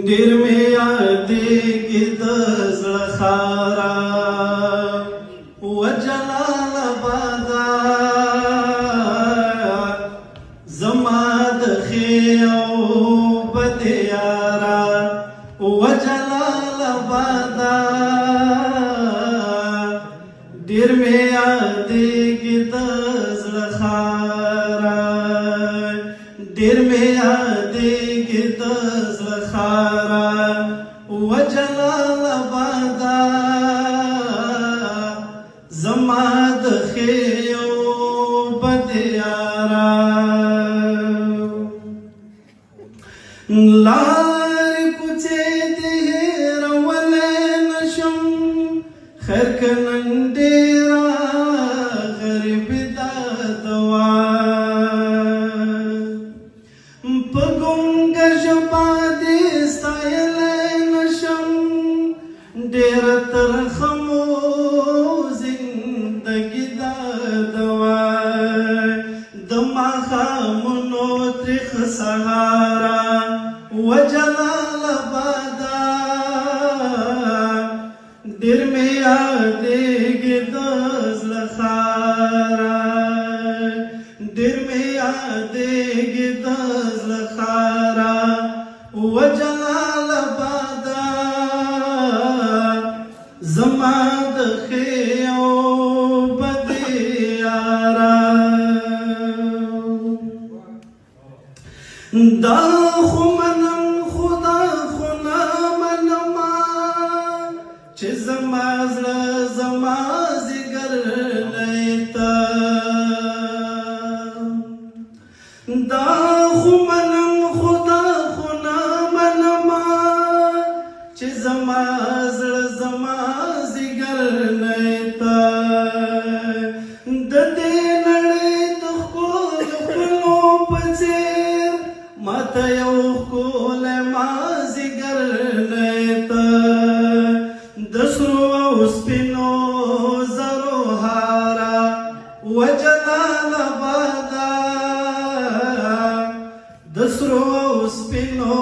ډېر مې یادېږي د زړه ښاره و جلال آباده زما د ښې او بدې یاره و جلال آباده ډېر مې یادېږي د زړه ښاره ډېر مې یادېږي د زړه ښاره و جلال آباده زما د ښې او بدې یاره لارې کوڅې دې هېرولی نشم خیر که نن ډېره غریبي دا دوا په ګونګه ژبه دې ستایلی نشم ډېره ترخه مو زندګي دا دوا د ماښامونو تریخ سهاره و جلال آباده ډېر مې یادېږي د زړه ښاره ډېر مې یادېږي د زړه ښاره و جلال آباده زما د ښې او بدې یاره دا خو منم خو دا خو نه منمه چې زما زړه زما ځیګر نه ته دا خو منم خو دا خو نه منمه چې زما زړه زما ځیګر نه ته د دې نړۍ د ښکلو په څېر ماته یو ښکلی مازدیګر نه ته د سرو او سپینو زرو هاره و جلال آباده د سرو او سپینو